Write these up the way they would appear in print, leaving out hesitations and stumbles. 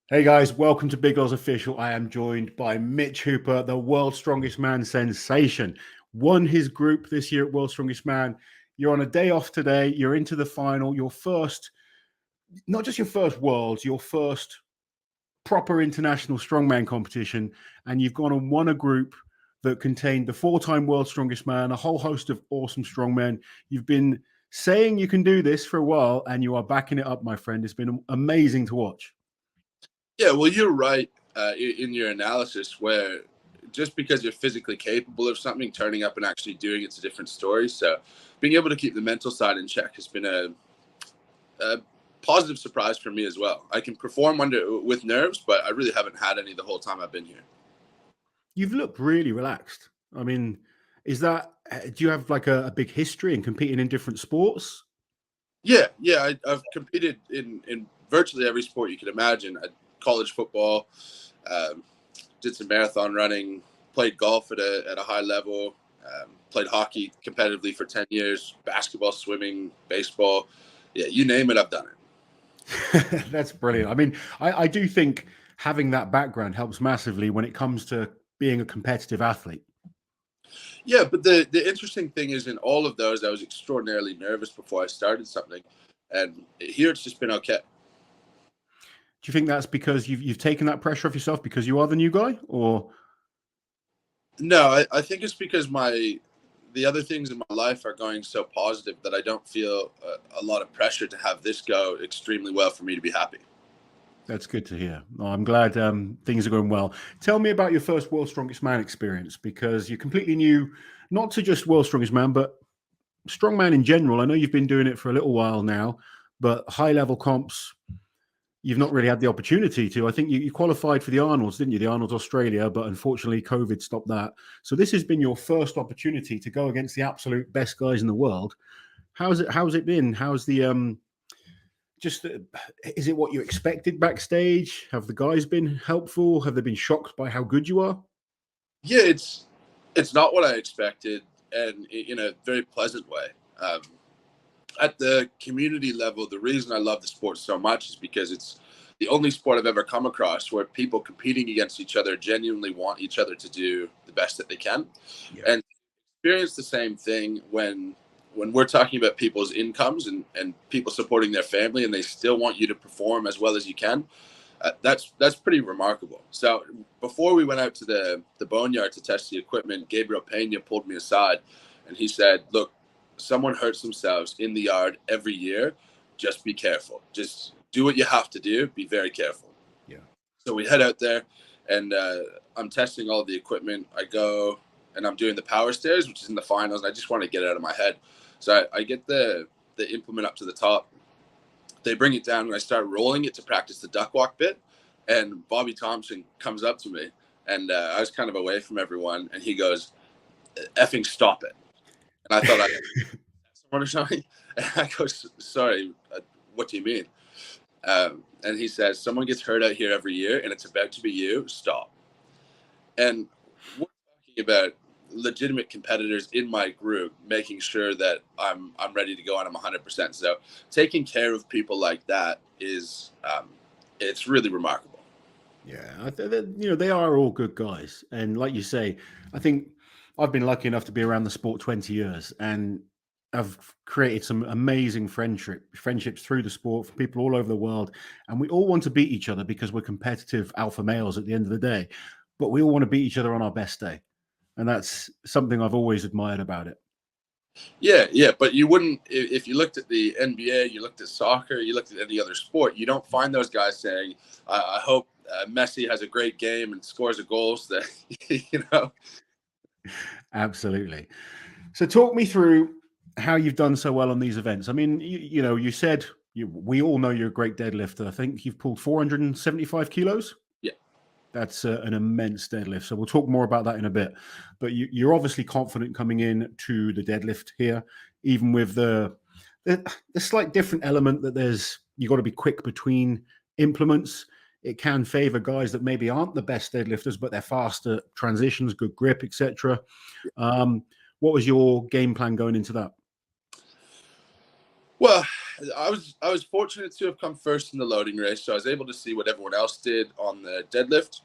Hey guys, welcome to Big Oz Official. I am joined by Mitch Hooper, the world's strongest man sensation. Won his group this year at World's Strongest Man. You're on a day off today. You're into the final. Your first, not just your first worlds, your first proper international strongman competition. And you've gone and won a group that contained the four-time world's strongest man, a whole host of awesome strongmen. You've been saying you can do this for a while, and you are backing it up, my friend. It's been amazing to watch. Yeah, well, you're right in your analysis where just because you're physically capable of something, turning up and actually doing it's a different story. So being able to keep the mental side in check has been a positive surprise for me as well. I can perform with nerves, but I really haven't had any the whole time I've been here. You've looked really relaxed. I mean, do you have like a big history in competing in different sports? Yeah, I've competed in virtually every sport you could imagine. College football, did some marathon running, played golf at a high level, played hockey competitively for 10 years, basketball, swimming, baseball. Yeah, you name it, I've done it. That's brilliant. I mean, I do think having that background helps massively when it comes to being a competitive athlete. Yeah, but the interesting thing is in all of those, I was extraordinarily nervous before I started something. And here it's just been okay. Do you think that's because you've taken that pressure off yourself because you are the new guy, or? No, I think it's because the other things in my life are going so positive that I don't feel a lot of pressure to have this go extremely well for me to be happy. That's good to hear. Oh, I'm glad things are going well. Tell me about your first World's Strongest Man experience, because you're completely new, not to just World's Strongest Man, but strongman in general. I know you've been doing it for a little while now, but high level comps, you've not really had the opportunity to. I think you qualified for the Arnolds, didn't you? The Arnolds Australia, but unfortunately COVID stopped that. So this has been your first opportunity to go against the absolute best guys in the world. How's it been? How's the is it what you expected backstage? Have the guys been helpful? Have they been shocked by how good you are? Yeah, it's not what I expected, and in a very pleasant way. At the community level, the reason I love the sport so much is because it's the only sport I've ever come across where people competing against each other genuinely want each other to do the best that they can, and experience the same thing when we're talking about people's incomes and people supporting their family, and they still want you to perform as well as you can. That's pretty remarkable. So before we went out to the boneyard to test the equipment, Gabriel Pena pulled me aside, and he said, "Look, someone hurts themselves in the yard every year. Just be careful. Just do what you have to do. Be very careful." Yeah. So we head out there, and I'm testing all of the equipment. I go and I'm doing the power stairs, which is in the finals, and I just want to get it out of my head. So I get the implement up to the top. They bring it down, and I start rolling it to practice the duck walk bit. And Bobby Thompson comes up to me, and I was kind of away from everyone, and he goes, "Effing stop it!" And I thought I someone or something. And I go, "Sorry, what do you mean?" And he says, "Someone gets hurt out here every year, and it's about to be you. Stop." And we're talking about legitimate competitors in my group, making sure that I'm ready to go and I'm 100%. So taking care of people like that is it's really remarkable. Yeah, they are all good guys, and like you say, I think I've been lucky enough to be around the sport 20 years, and I've created some amazing friendships through the sport for people all over the world, and we all want to beat each other because we're competitive alpha males at the end of the day, but we all want to beat each other on our best day, and that's something I've always admired about it. Yeah, but you wouldn't if you looked at the NBA, you looked at soccer, you looked at any other sport. You don't find those guys saying, "I hope Messi has a great game and scores a goal." So that you know. Absolutely. So talk me through how you've done so well on these events. I mean, you said we all know you're a great deadlifter. I think you've pulled 475 kilos. Yeah. That's an immense deadlift. So we'll talk more about that in a bit. But you're obviously confident coming in to the deadlift here, even with the slight different element that you got to be quick between implements. It can favor guys that maybe aren't the best deadlifters, but they're faster transitions, good grip, etc. What was your game plan going into that? Well, I was fortunate to have come first in the loading race, so I was able to see what everyone else did on the deadlift.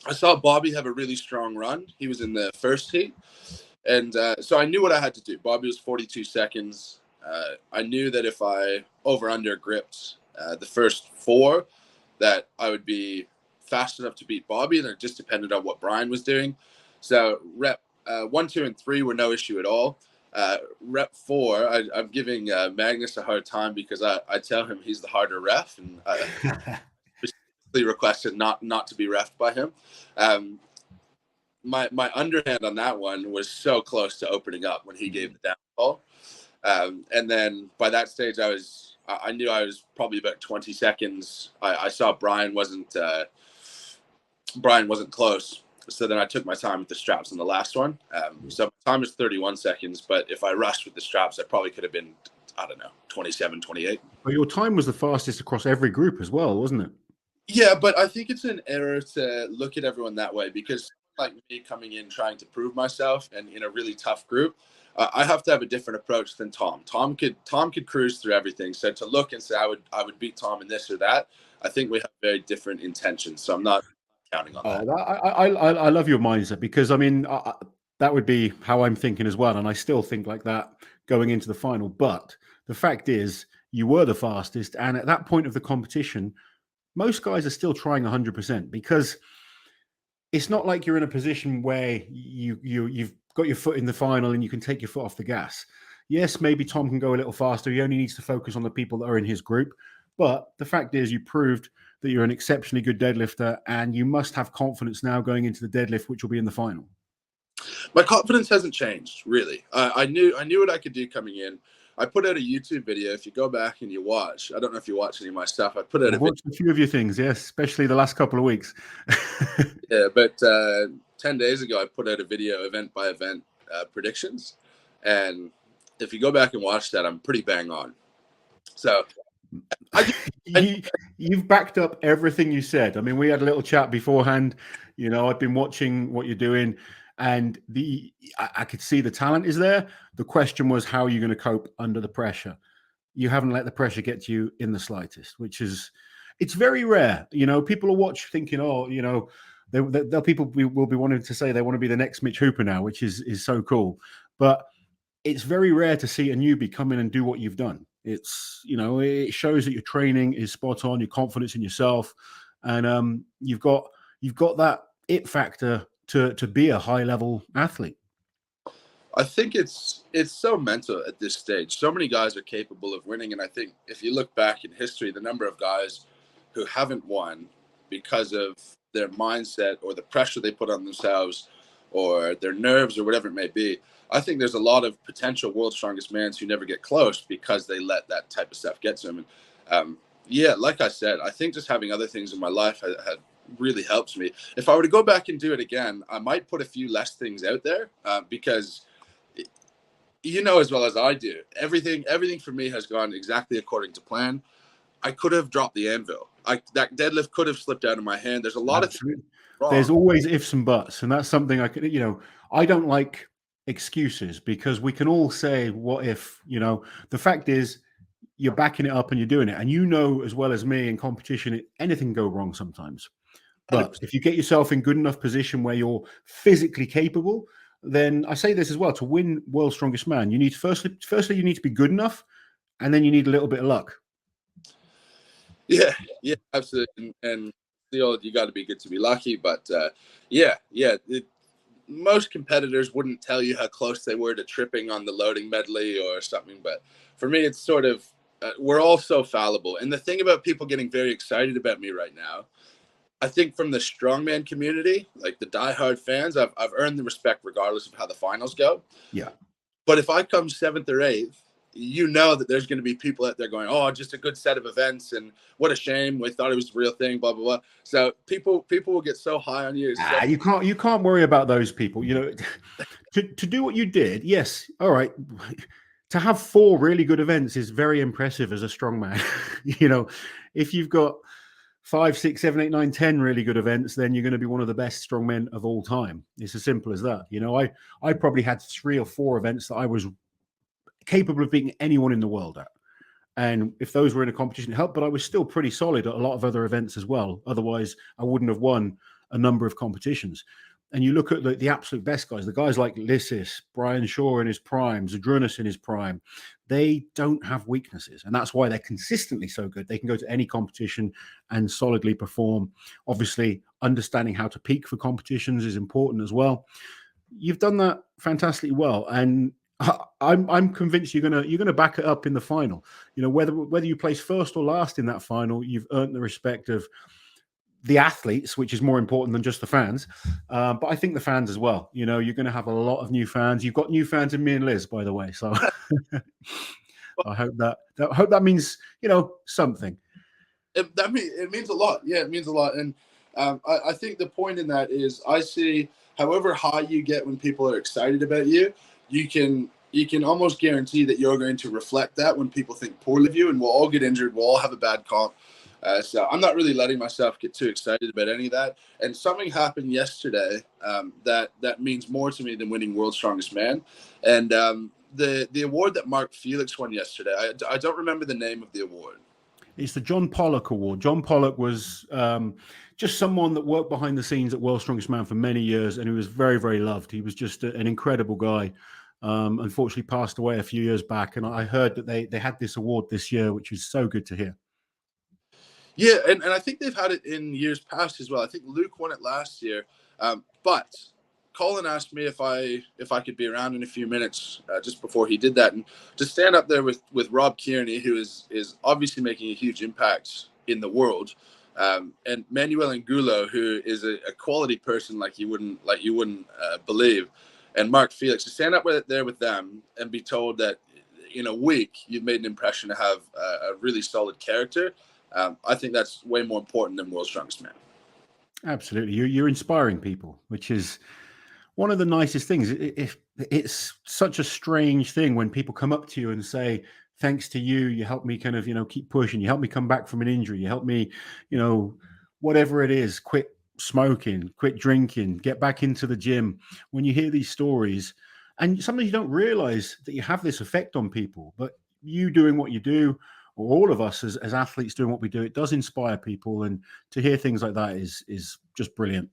I saw Bobby have a really strong run. He was in the first heat, and so I knew what I had to do. Bobby was 42 seconds. I knew that if I over-under gripped the first 4, that I would be fast enough to beat Bobby, and it just depended on what Brian was doing. So rep 1, 2, and 3 were no issue at all. Rep 4, I'm giving Magnus a hard time because I tell him he's the harder ref, and I specifically requested not to be refed by him. My underhand on that one was so close to opening up when he gave the downfall. And then by that stage, I knew I was probably about 20 seconds. I saw Brian wasn't close. So then I took my time with the straps on the last one. So my time was 31 seconds, but if I rushed with the straps, I probably could have been, I don't know, 27, 28. But your time was the fastest across every group as well, wasn't it? Yeah, but I think it's an error to look at everyone that way, because like me coming in trying to prove myself and in a really tough group, I have to have a different approach than Tom. Tom could cruise through everything. So to look and say I would beat Tom in this or that, I think we have very different intentions. So I'm not counting on that. I love your mindset, because I mean that would be how I'm thinking as well, and I still think like that going into the final. But the fact is, you were the fastest, and at that point of the competition, most guys are still trying 100%, because it's not like you're in a position where you've got your foot in the final and you can take your foot off the gas. Yes, maybe Tom can go a little faster. He only needs to focus on the people that are in his group. But the fact is, you proved that you're an exceptionally good deadlifter, and you must have confidence now going into the deadlift, which will be in the final. My confidence hasn't changed, really. I knew what I could do coming in. I put out a YouTube video. If you go back and you watch, I don't know if you watch any of my stuff. I put out I've watched a few of your things, yes, especially the last couple of weeks. Yeah, but 10 days ago, I put out a video, event by event predictions. And if you go back and watch that, I'm pretty bang on. So you've backed up everything you said. I mean, we had a little chat beforehand. You know, I've been watching what you're doing, and I could see the talent is there. The question was, how are you going to cope under the pressure? You haven't let the pressure get to you in the slightest, which is, it's very rare. You know, people will watch thinking, oh, you know, people will be wanting to say they want to be the next Mitch Hooper now, which is so cool. But it's very rare to see a newbie come in and do what you've done. It's, you know, it shows that your training is spot on, your confidence in yourself, and you've got that it factor to be a high level athlete. I think it's so mental at this stage. So many guys are capable of winning, and I think if you look back in history, the number of guys who haven't won because of their mindset or the pressure they put on themselves or their nerves or whatever it may be, I think there's a lot of potential world's strongest men who never get close because they let that type of stuff get to them. And yeah, like I said, I think just having other things in my life had really helps me. If I were to go back and do it again, I might put a few less things out there because you know as well as I do, everything for me has gone exactly according to plan. I could have dropped the anvil. That deadlift could have slipped out of my hand. There's a lot of things wrong. There's always ifs and buts, and that's something I could, you know, I don't like excuses, because we can all say, what if, you know, the fact is you're backing it up and you're doing it. And you know, as well as me, in competition, anything can go wrong sometimes. But 100%. if you get yourself in good enough position where you're physically capable, then I say this as well, to win World's Strongest Man, you need firstly you need to be good enough, and then you need a little bit of luck. Yeah, absolutely. And still, you got to be good to be lucky. But most competitors wouldn't tell you how close they were to tripping on the loading medley or something. But for me, it's sort of, we're all so fallible. And the thing about people getting very excited about me right now, I think from the strongman community, like the diehard fans, I've earned the respect regardless of how the finals go. Yeah. But if I come 7th or 8th, you know that there's going to be people out there going, oh, just a good set of events, and what a shame, we thought it was the real thing, blah blah blah. So people will get so high on you. You can't worry about those people. You know, to do what you did, yes, all right. To have 4 really good events is very impressive as a strongman. You know, if you've got 5, 6, 7, 8, 9, 10 really good events, then you're going to be one of the best strongmen of all time. It's as simple as that. You know, I probably had 3 or 4 events that I was capable of beating anyone in the world at. And if those were in a competition, it helped, but I was still pretty solid at a lot of other events as well. Otherwise, I wouldn't have won a number of competitions. And you look at the absolute best guys, the guys like Lissis, Brian Shaw in his prime, Zadrunas in his prime, they don't have weaknesses. And that's why they're consistently so good. They can go to any competition and solidly perform. Obviously, understanding how to peak for competitions is important as well. You've done that fantastically well. And I'm convinced you're gonna back it up in the final. You know, whether you place first or last in that final, you've earned the respect of the athletes, which is more important than just the fans. But I think the fans as well. You know, you're going to have a lot of new fans. You've got new fans in me and Liz, by the way. So I hope that means, you know, something. It means a lot. Yeah, it means a lot. And I think the point in that is, I see however high you get when people are excited about you, you can almost guarantee that you're going to reflect that when people think poorly of you, and we'll all get injured. We'll all have a bad comp. So I'm not really letting myself get too excited about any of that. And something happened yesterday that means more to me than winning World's Strongest Man. And the award that Mark Felix won yesterday, I don't remember the name of the award. It's the John Pollock Award. John Pollock was just someone that worked behind the scenes at World's Strongest Man for many years, and he was very, very loved. He was just an incredible guy. Unfortunately, passed away a few years back, and I heard that they had this award this year, which is so good to hear. Yeah, and I think they've had it in years past as well. I think Luke won it last year, but Colin asked me if I could be around in a few minutes just before he did that, and to stand up there with Rob Kearney, who is obviously making a huge impact in the world, and Manuel Angulo, who is a quality person like you wouldn't believe, and Mark Felix, to stand up there with them and be told that in a week you've made an impression to have a really solid character. I think that's way more important than World's Strongest Man. Absolutely, you're inspiring people, which is one of the nicest things. It's such a strange thing when people come up to you and say, thanks to you, you helped me kind of, you know, keep pushing. You helped me come back from an injury. You helped me, you know, whatever it is, quit smoking, quit drinking, get back into the gym. When you hear these stories, and sometimes you don't realize that you have this effect on people, but you doing what you do, or all of us as athletes doing what we do, it does inspire people. And to hear things like that is just brilliant.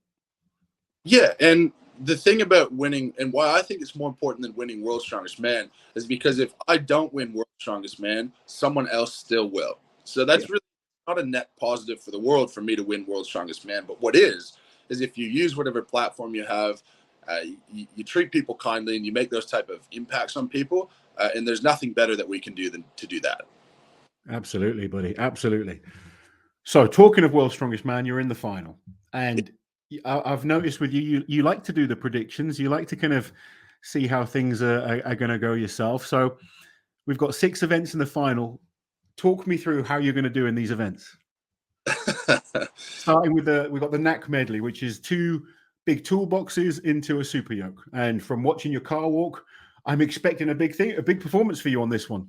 Yeah, and the thing about winning, and why I think it's more important than winning World's Strongest Man, is because if I don't win World's Strongest Man, someone else still will. So that's really not a net positive for the world for me to win World's Strongest Man. But what is if you use whatever platform you have, you treat people kindly, and you make those type of impacts on people, and there's nothing better that we can do than to do that. Absolutely, buddy. Absolutely. So, talking of World's Strongest Man, you're in the final, and I've noticed with you, you like to do the predictions. You like to kind of see how things are going to go yourself. So, we've got 6 events in the final. Talk me through how you're going to do in these events. Starting with we've got the knack medley, which is 2 big toolboxes into a super yoke. And from watching your car walk, I'm expecting a big performance for you on this one.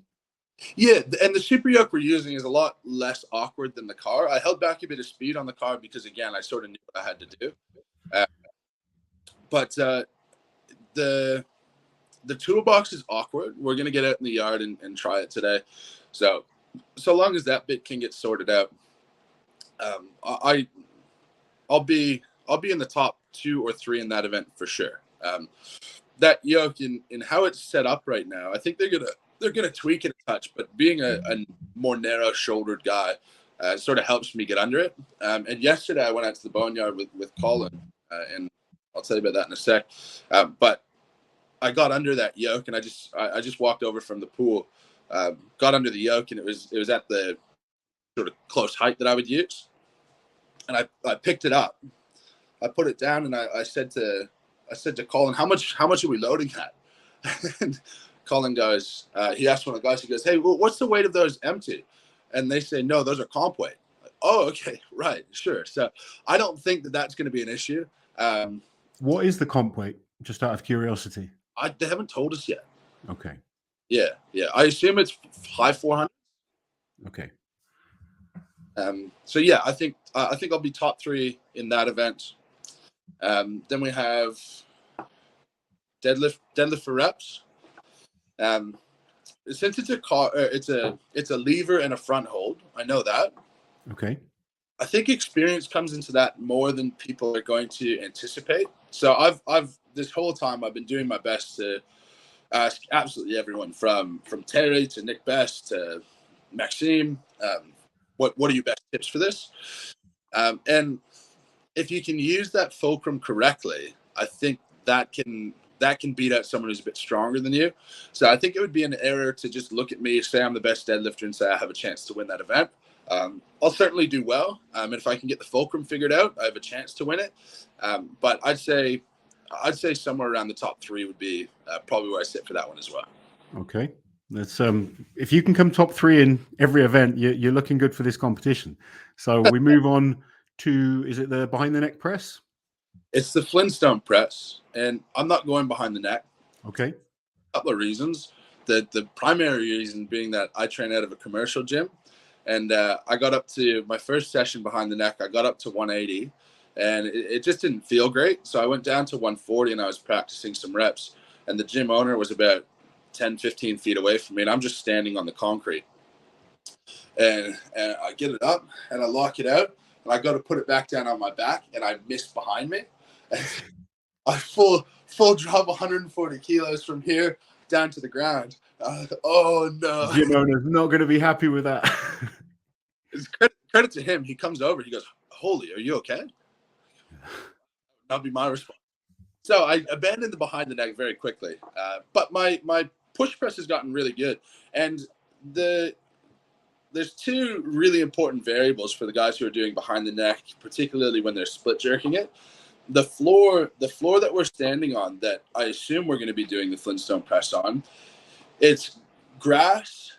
Yeah, and the super yoke we're using is a lot less awkward than the car. I held back a bit of speed on the car because, again, I sort of knew what I had to do. But the toolbox is awkward. We're going to get out in the yard and try it today. So long as that bit can get sorted out, I'll be in the top 2 or 3 in that event for sure. That yoke in how it's set up right now, I think they're gonna tweak it a touch, but being a more narrow-shouldered guy sort of helps me get under it. And yesterday I went out to the boneyard with Colin, and I'll tell you about that in a sec. But I got under that yoke, and I just walked over from the pool, got under the yoke, and it was at the sort of close height that I would use, and I picked it up. I put it down, and I said to Colin, how much are we loading at? And Colin goes, he asked one of the guys, he goes, hey, well, what's the weight of those empty? And they say, no, those are comp weight. Like, oh, okay, right, sure. So I don't think that that's going to be an issue. What is the comp weight? Just out of curiosity. They haven't told us yet. Okay. Yeah. I assume it's high 400. Okay. So yeah, I think I'll be top 3 in that event. Then we have deadlift for reps. since it's a lever and a front hold, I know that. Okay. I think experience comes into that more than people are going to anticipate. So I've this whole time I've been doing my best to ask absolutely everyone from Terry to Nick Best to Maxime, what are your best tips for this? And if you can use that fulcrum correctly, I think that can beat out someone who's a bit stronger than you. So I think it would be an error to just look at me, say I'm the best deadlifter, and say I have a chance to win that event. I'll certainly do well, and if I can get the fulcrum figured out, I have a chance to win it. But I'd say somewhere around the top 3 would be probably where I sit for that one as well. Okay, that's if you can come top 3 in every event, you're looking good for this competition. So we move on to, is it the behind the neck press? It's the Flintstone press, and I'm not going behind the neck. Okay. A couple of reasons. The primary reason being that I train out of a commercial gym, and I got up to my first session behind the neck. I got up to 180, and it just didn't feel great. So I went down to 140, and I was practicing some reps. And the gym owner was about 10, 15 feet away from me, and I'm just standing on the concrete. And I get it up, and I lock it out, and I go to put it back down on my back, and I miss behind me. And I full drop 140 kilos from here down to the ground. Oh no! Gym owner's not going to be happy with that. It's credit to him. He comes over. He goes, "Holy, are you okay?" That'll be my response. So I abandoned the behind the neck very quickly. But my push press has gotten really good, and there's 2 really important variables for the guys who are doing behind the neck, particularly when they're split jerking it. The floor that we're standing on, that I assume we're going to be doing the Flintstone press on, it's grass,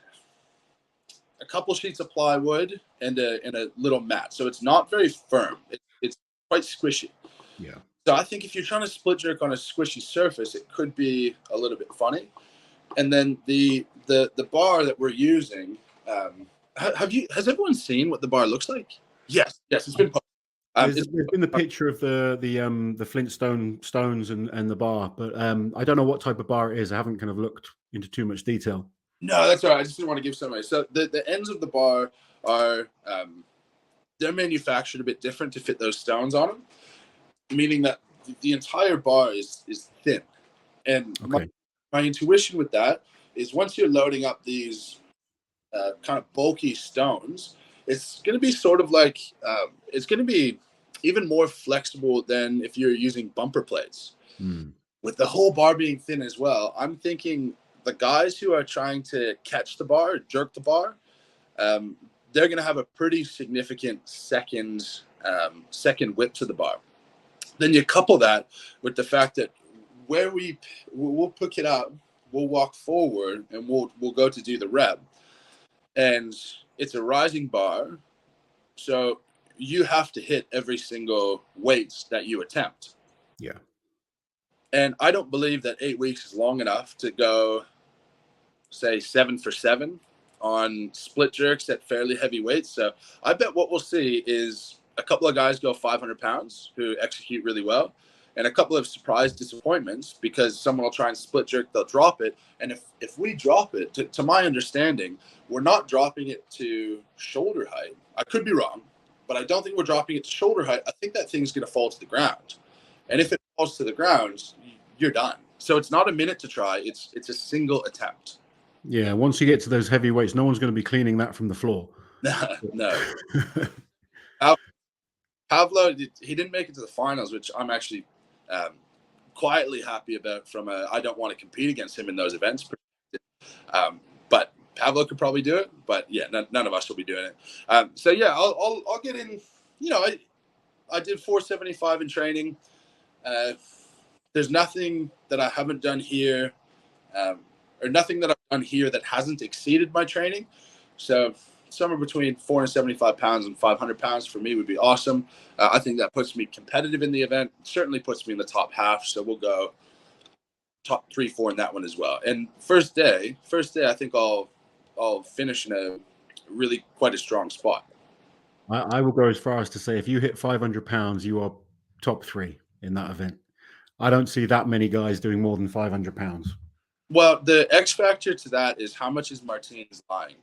a couple sheets of plywood, and a little mat. So it's not very firm. It's quite squishy. Yeah. So I think if you're trying to split jerk on a squishy surface, it could be a little bit funny. And then the bar that we're using, has everyone seen what the bar looks like? Yes, it's been posted. There's been the picture of the Flintstone stones and the bar, but I don't know what type of bar it is. I haven't kind of looked into too much detail. No, that's all right. I just didn't want to give somebody. So the ends of the bar are they're manufactured a bit different to fit those stones on them, meaning that the entire bar is thin. And okay. my intuition with that is once you're loading up these kind of bulky stones, it's going to be sort of like it's going to be even more flexible than if you're using bumper plates. With the whole bar being thin as well, I'm thinking the guys who are trying to catch the bar, jerk the bar, they're going to have a pretty significant second whip to the bar. Then you couple that with the fact that where we'll pick it up, we'll walk forward, and we'll go to do the rep, and it's a rising bar, so you have to hit every single weight that you attempt. Yeah. And I don't believe that 8 weeks is long enough to go, say, 7 for 7 on split jerks at fairly heavy weights. So I bet what we'll see is a couple of guys go 500 pounds who execute really well, and a couple of surprise disappointments because someone will try and split jerk, they'll drop it. And if we drop it, to my understanding, we're not dropping it to shoulder height. I could be wrong, but I don't think we're dropping it to shoulder height. I think that thing's going to fall to the ground. And if it falls to the ground, you're done. So it's not a minute to try. It's a single attempt. Yeah, once you get to those heavy weights, no one's going to be cleaning that from the floor. No. Pavlo, he didn't make it to the finals, which I'm actually quietly happy about from I don't want to compete against him in those events. But Pavlo could probably do it. But yeah, none of us will be doing it. So yeah, I'll get in. You know, I did 475 in training. There's nothing that I haven't done here, or nothing that I've done here that hasn't exceeded my training. So somewhere between 475 pounds and 500 pounds for me would be awesome. I think that puts me competitive in the event. Certainly puts me in the top half. So we'll go top 3, 4 in that one as well. And first day, I think I'll finish in a really quite a strong spot. I will go as far as to say if you hit 500 pounds, you are top 3 in that event. I don't see that many guys doing more than 500 pounds. Well, the X factor to that is how much is Martinez lying?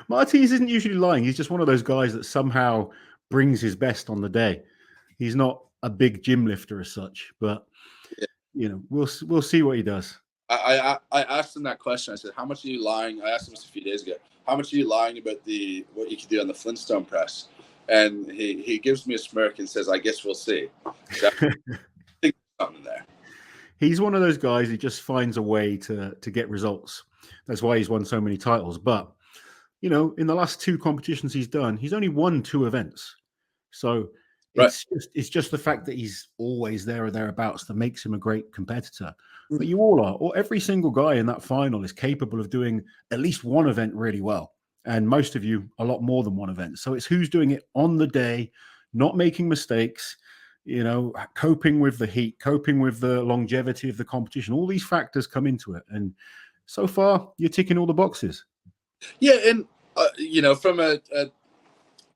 Martinez isn't usually lying. He's just one of those guys that somehow brings his best on the day. He's not a big gym lifter as such, but we'll see what he does. I asked him that question. I said, "How much are you lying?" I asked him this a few days ago. How much are you lying about what you could do on the Flintstone press? And he gives me a smirk and says, "I guess we'll see." So I think there's something there. He's one of those guys who just finds a way to get results. That's why he's won so many titles. But in the last 2 competitions he's done, he's only won 2 events. So it's just the fact that he's always there or thereabouts that makes him a great competitor. But you all are, or every single guy in that final is capable of doing at least one event really well. And most of you, a lot more than one event. So it's who's doing it on the day, not making mistakes, coping with the heat, coping with the longevity of the competition. All these factors come into it. And so far, you're ticking all the boxes. Yeah. And, from a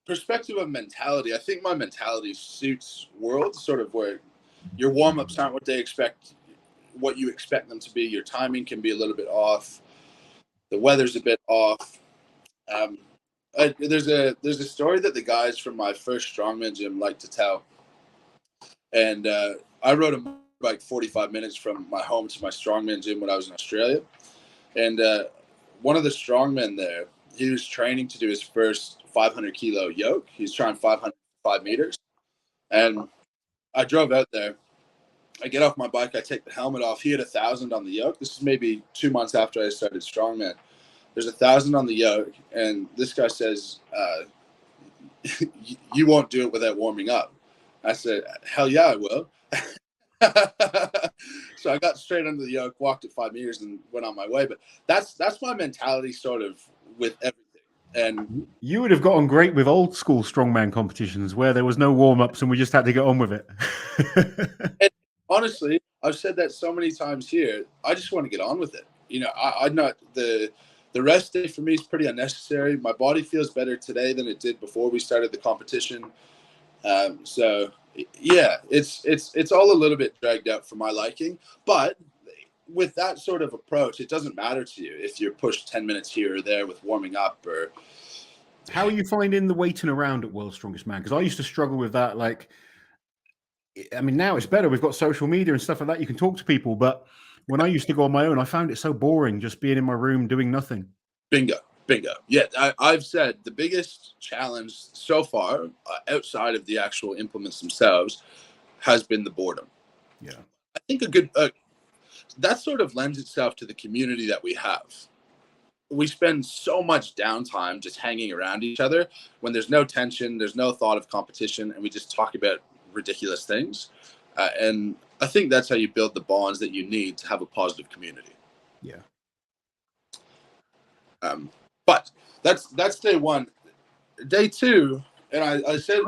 perspective of mentality, I think my mentality suits Worlds, sort of where your warm-ups aren't what you expect them to be. Your timing can be a little bit off. The weather's a bit off. There's a story that the guys from my first Strongman gym like to tell. And I rode a bike 45 minutes from my home to my Strongman gym when I was in Australia. And one of the strongmen there, he was training to do his first 500 kilo yoke. He's trying 505 meters. And I drove out there. I get off my bike. I take the helmet off. He had 1,000 on the yoke. This is maybe 2 months after I started Strongman. There's 1,000 on the yoke. And this guy says, you won't do it without warming up. I said, hell yeah, I will. So I got straight under the yoke, walked at 5 meters, and went on my way. But that's my mentality, sort of, with everything. And you would have gotten great with old school strongman competitions where there was no warm ups and we just had to get on with it. And honestly, I've said that so many times here. I just want to get on with it. I'm not the rest day for me is pretty unnecessary. My body feels better today than it did before we started the competition. So yeah, it's all a little bit dragged out for my liking, but with that sort of approach, it doesn't matter to you if you're pushed 10 minutes here or there with warming up. Or how are you finding the waiting around at World's Strongest Man? Because I used to struggle with that. Now it's better. We've got social media and stuff like that. You can talk to people, but when I used to go on my own, I found it so boring just being in my room doing nothing. Bingo. Yeah, I've said the biggest challenge so far, outside of the actual implements themselves, has been the boredom. Yeah, I think that sort of lends itself to the community that we have. We spend so much downtime just hanging around each other when there's no tension, there's no thought of competition, and we just talk about ridiculous things. And I think that's how you build the bonds that you need to have a positive community. Yeah. But that's day 1. Day 2, and I said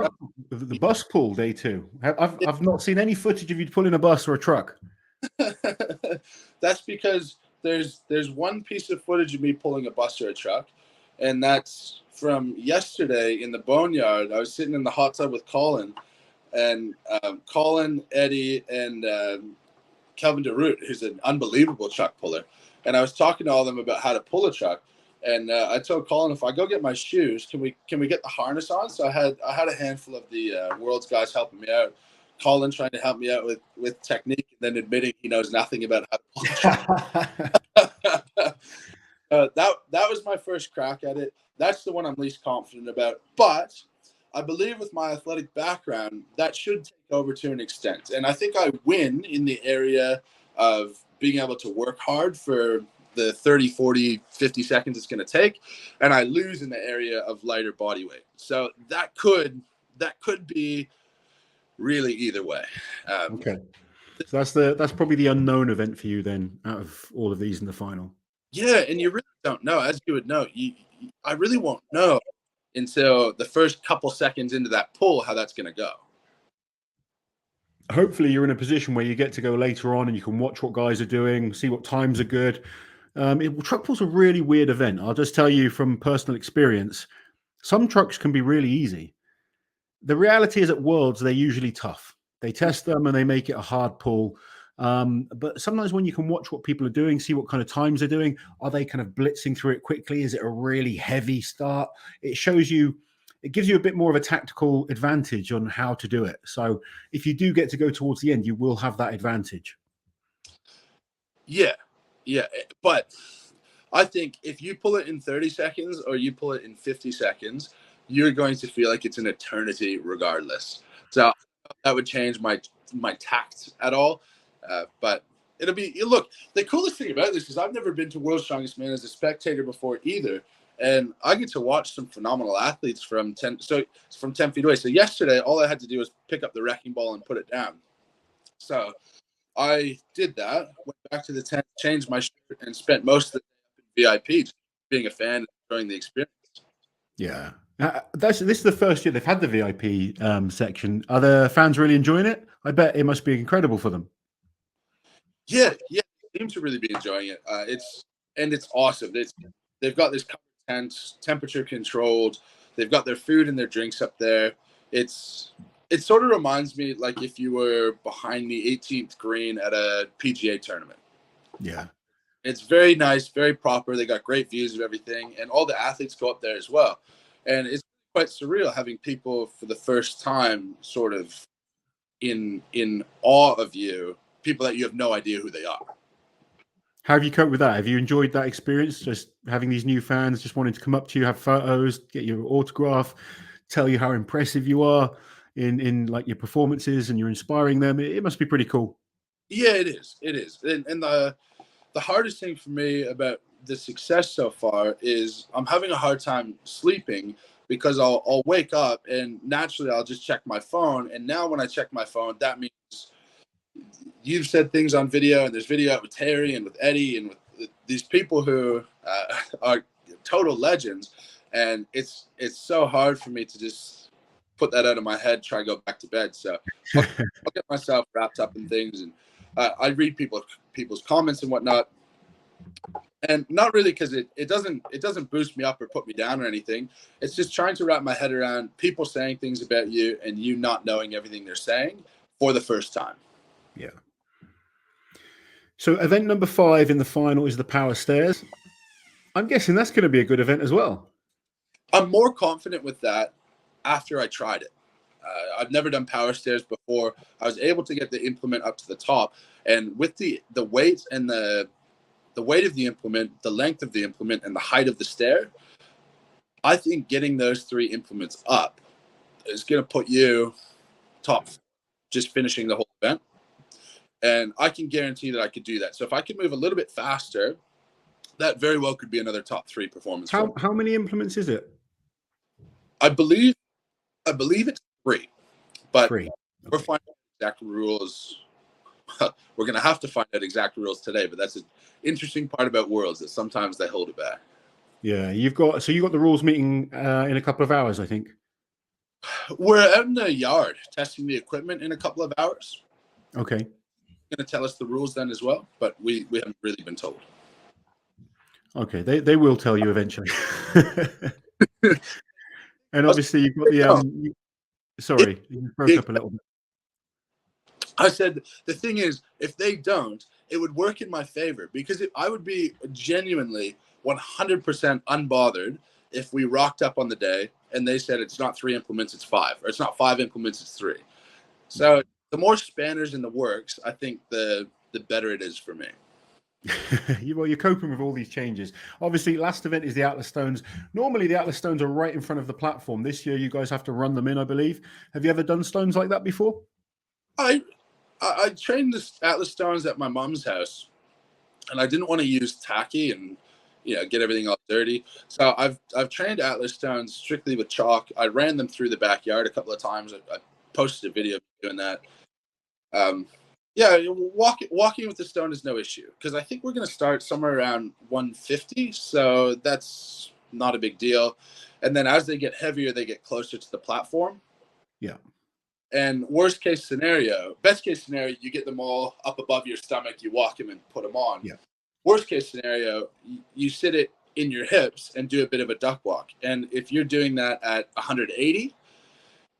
the bus pull day 2. I've not seen any footage of you pulling a bus or a truck. That's because there's one piece of footage of me pulling a bus or a truck, and that's from yesterday in the boneyard. I was sitting in the hot tub with Colin, and Colin, Eddie, and Kelvin DeRoot, who's an unbelievable truck puller. And I was talking to all of them about how to pull a truck. And I told Colin, if I go get my shoes, can we get the harness on? So I had a handful of the World's guys helping me out. Colin trying to help me out with technique, and then admitting he knows nothing about how to pull a truck. That was my first crack at it. That's the one I'm least confident about. But I believe with my athletic background, that should take over to an extent. And I think I win in the area of being able to work hard for the 30, 40, 50 seconds it's going to take. And I lose in the area of lighter body weight. So that could be really either way. Okay. So that's probably the unknown event for you then, out of all of these in the final. Yeah, and you really don't know. As you would know, I really won't know until the first couple seconds into that pull how that's going to go. Hopefully you're in a position where you get to go later on and you can watch what guys are doing, see what times are good. Truck pull's a really weird event. I'll just tell you from personal experience, some trucks can be really easy. The reality is at Worlds, they're usually tough. They test them and they make it a hard pull. But sometimes when you can watch what people are doing, see what kind of times they're doing, are they kind of blitzing through it quickly? Is it a really heavy start? It shows you, it gives you a bit more of a tactical advantage on how to do it. So if you do get to go towards the end, you will have that advantage. Yeah, yeah, but I think if you pull it in 30 seconds or you pull it in 50 seconds, you're going to feel like it's an eternity regardless. So that would change my tact at all. But it'll be, look, the coolest thing about this is I've never been to World's Strongest Man as a spectator before either. And I get to watch some phenomenal athletes from 10 feet away. So yesterday, all I had to do was pick up the wrecking ball and put it down. So I did that, went back to the tent, changed my shirt, and spent most of the day VIP, just being a fan and enjoying the experience. Yeah. This is the first year they've had the VIP section. Are the fans really enjoying it? I bet it must be incredible for them. Yeah, they seem to really be enjoying it. It's awesome. They've got this tent, temperature controlled. They've got their food and their drinks up there. It sort of reminds me like if you were behind the 18th green at a PGA tournament. Yeah. It's very nice, very proper. They got great views of everything, and all the athletes go up there as well. And it's quite surreal having people for the first time sort of in awe of you, people that you have no idea who they are. How have you coped with that? Have you enjoyed that experience? Just having these new fans just wanting to come up to you, have photos, get your autograph, tell you how impressive you are in like your performances, and you're inspiring them. It must be pretty cool. Yeah, it is. It is. And the hardest thing for me about the success so far is I'm having a hard time sleeping because I'll wake up and naturally I'll just check my phone. And now when I check my phone, that means you've said things on video, and there's video out with Terry and with Eddie and with these people who are total legends. And it's so hard for me to just put that out of my head, try to go back to bed. So I'll get myself wrapped up in things, and I read people's comments and whatnot. And not really because it doesn't boost me up or put me down or anything. It's just trying to wrap my head around people saying things about you and you not knowing everything they're saying for the first time. Yeah. So event number 5 in the final is the power stairs. I'm guessing that's going to be a good event as well. I'm more confident with that after I tried it. I've never done power stairs before. I was able to get the implement up to the top, and with the weight and the weight of the implement, the length of the implement, and the height of the stair, I think getting those 3 implements up is going to put you top, just finishing the whole event. And I can guarantee that I could do that. So if I could move a little bit faster, that very well could be another top 3 performance. How many implements is it? I believe it's 3, but 3. Okay. We're finding exact rules. We're going to have to find out exact rules today, but that's an interesting part about Worlds, that sometimes they hold it back. Yeah, you got the rules meeting in a couple of hours, I think. We're out in the yard testing the equipment in a couple of hours. Okay. Going to tell us the rules then as well, but we haven't really been told. Okay, they will tell you eventually. And obviously you've got the sorry, you broke up a little bit. I said the thing is, if they don't, it would work in my favor, because I would be genuinely 100% unbothered if we rocked up on the day and they said it's not 3 implements, it's 5, or it's not 5 implements, it's 3. So the more spanners in the works, I think the better it is for me. Well, you're coping with all these changes. Obviously, last event is the Atlas Stones. Normally, the Atlas Stones are right in front of the platform. This year, you guys have to run them in, I believe. Have you ever done stones like that before? I trained the Atlas Stones at my mom's house, and I didn't want to use tacky and get everything all dirty. So I've trained Atlas Stones strictly with chalk. I ran them through the backyard a couple of times. I posted a video doing that. Walking with the stone is no issue, because I think we're going to start somewhere around 150, so that's not a big deal. And then as they get heavier, they get closer to the platform. Yeah. And best case scenario, you get them all up above your stomach, you walk them and put them on. Yeah. Worst case scenario, you sit it in your hips and do a bit of a duck walk. And if you're doing that at 180,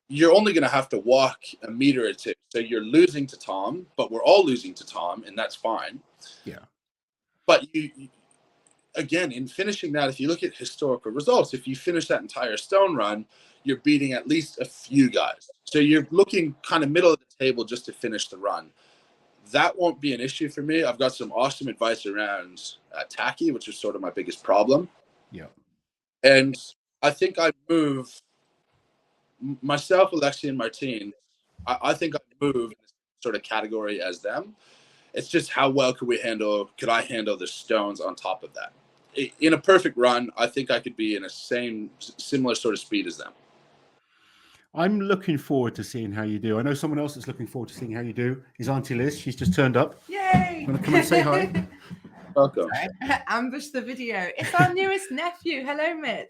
you're only going to have to walk a meter or two. So you're losing to Tom, but we're all losing to Tom, and that's fine. Yeah. But again, in finishing that, if you look at historical results, if you finish that entire stone run, you're beating at least a few guys. So you're looking kind of middle of the table just to finish the run. That won't be an issue for me. I've got some awesome advice around tacky, which is sort of my biggest problem. Yeah. And I think I move myself, Alexi, and Martine. I think I move in this sort of category as them. It's just how well could I handle the stones on top of that? In a perfect run, I think I could be in a similar sort of speed as them. I'm looking forward to seeing how you do. I know someone else that's looking forward to seeing how you do is Auntie Liz. She's just turned up. Yay! Want to come and say hi? Welcome. Ambush the video. It's our newest nephew. Hello, Mitch.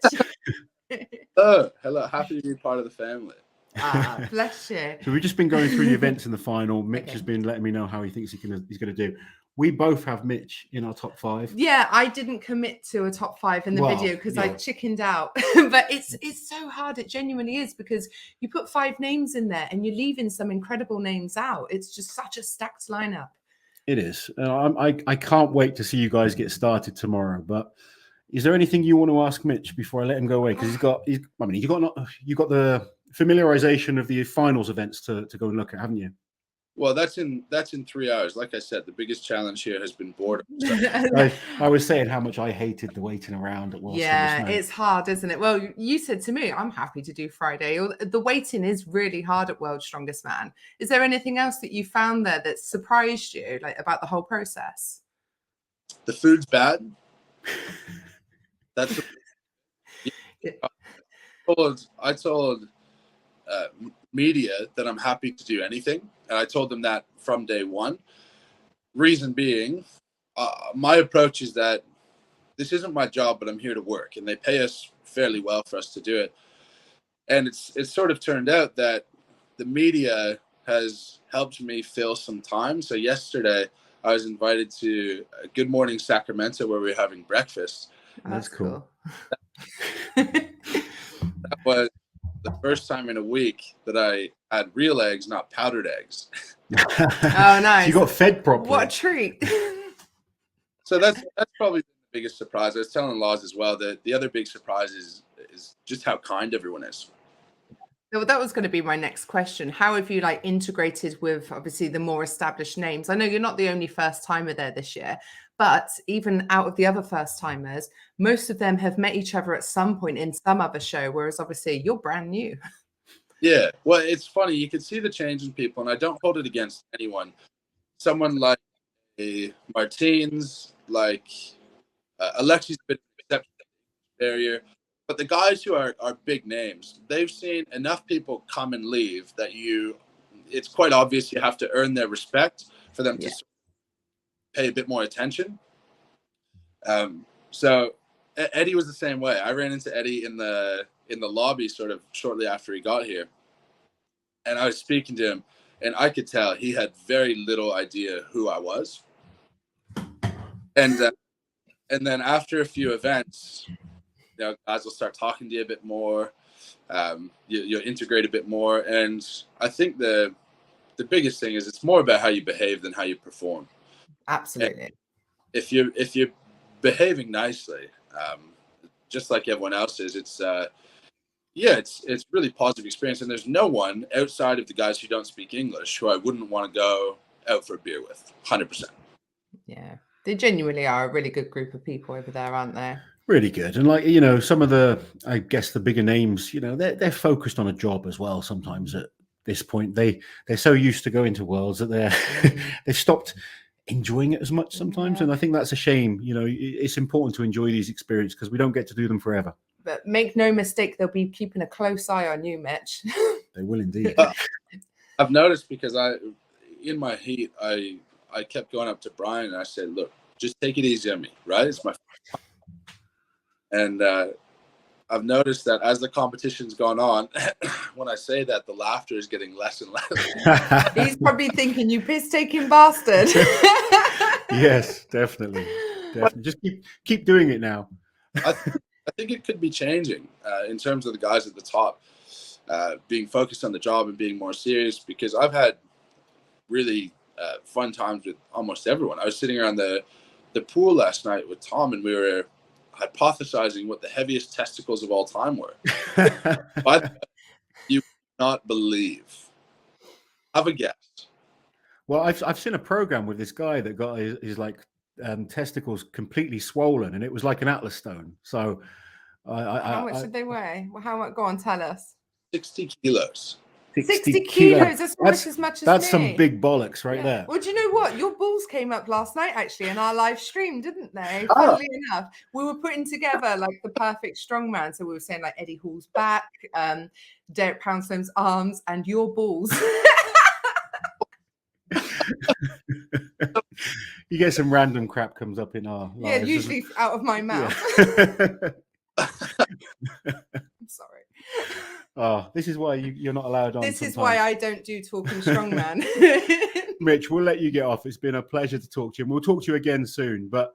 Hello. Happy to be part of the family. Ah, bless you. So we've just been going through the events in the final. Mitch has been letting me know how he thinks he's going to do. We both have Mitch in our top 5. Yeah, I didn't commit to a top 5 in the video because I chickened out. But it's so hard. It genuinely is, because you put 5 names in there and you're leaving some incredible names out. It's just such a stacked lineup. It is. I can't wait to see you guys get started tomorrow. But is there anything you want to ask Mitch before I let him go away? Because you got the familiarization of the finals events to go and look at, haven't you? Well, that's in 3 hours. Like I said, the biggest challenge here has been boredom. So. I was saying how much I hated the waiting around at World Yeah, Strongest Man. it's hard, isn't it? Well, you said to me, I'm happy to do Friday. The waiting is really hard at World's Strongest Man. Is there anything else that you found there that surprised you, like about the whole process? The food's bad. That's. I told media that I'm happy to do anything, and I told them that from day one. Reason being, my approach is that this isn't my job, but I'm here to work, and they pay us fairly well for us to do it. And it's sort of turned out that the media has helped me fill some time. So yesterday I was invited to Good Morning Sacramento, where we were having breakfast. That's cool. That was the first time in a week that I had real eggs, not powdered eggs. Oh, nice. You got fed properly. What a treat. So that's probably the biggest surprise. I was telling Laws as well that the other big surprise is just how kind everyone is. Well, that was going to be my next question. How have you integrated with obviously the more established names? I know you're not the only first timer there this year, but even out of the other first timers, most of them have met each other at some point in some other show, whereas obviously you're brand new. Yeah, well, it's funny. You can see the change in people, and I don't hold it against anyone. Someone like Martine's, like Alexi's a bit of an exception barrier. But the guys who are big names, they've seen enough people come and leave that it's quite obvious you have to earn their respect for them to pay a bit more attention. So Eddie was the same way. I ran into Eddie in the lobby sort of shortly after he got here. And I was speaking to him, and I could tell he had very little idea who I was. And then after a few events, guys will start talking to you a bit more. You'll integrate a bit more, and I think the biggest thing is it's more about how you behave than how you perform. Absolutely. And if you're behaving nicely, just like everyone else is, it's really positive experience. And there's no one outside of the guys who don't speak English who I wouldn't want to go out for a beer with. 100%. Yeah, they genuinely are a really good group of people over there, aren't they? Really good. And some of the, I guess the bigger names, they're focused on a job as well. Sometimes at this point, they're so used to going to Worlds that they've stopped enjoying it as much sometimes. And I think that's a shame. It's important to enjoy these experiences because we don't get to do them forever. But make no mistake, they'll be keeping a close eye on you, Mitch. They will indeed. I've noticed because in my heat, I kept going up to Brian and I said, look, just take it easy on me, right? It's my And I've noticed that as the competition's gone on, when I say that, the laughter is getting less and less. He's probably thinking, you piss-taking bastard. Yes, definitely. Just keep doing it now. I think it could be changing in terms of the guys at the top. being focused on the job and being more serious, because I've had really fun times with almost everyone. I was sitting around the pool last night with Tom, and we were hypothesizing what the heaviest testicles of all time were. But you would not believe. Have a guess. Well, I've seen a program with this guy that got his like testicles completely swollen, and it was like an atlas stone. So, how much did they weigh? Well, how much? Go on, tell us. 60 kilos. 60 kilos. That's almost as much as that's me. Some big bollocks right there. Well, do you know what? Your balls came up last night, actually, in our live stream, didn't they? Funnily enough, we were putting together like the perfect strongman. So we were saying like Eddie Hall's back, Derek Poundstone's arms, and your balls. You get some random crap comes up in our lives. Yeah, usually out of my mouth. Yeah. I'm sorry. Oh, this is why you're not allowed on. This is why I don't do Talking Strongman. Mitch, we'll let you get off. It's been a pleasure to talk to you, and we'll talk to you again soon. But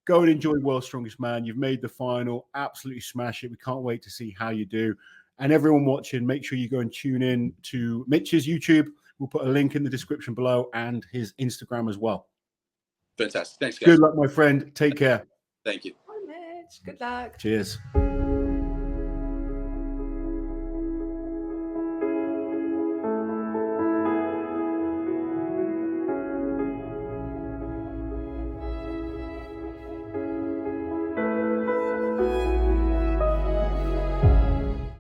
go and enjoy World's Strongest Man. You've made the final. Absolutely smash it. We can't wait to see how you do. And everyone watching, make sure you go and tune in to Mitch's YouTube. We'll put a link in the description below and his Instagram as well. Fantastic. Thanks, guys. Good luck, my friend. Take care. Thank you. Bye, Mitch. Good luck. Cheers.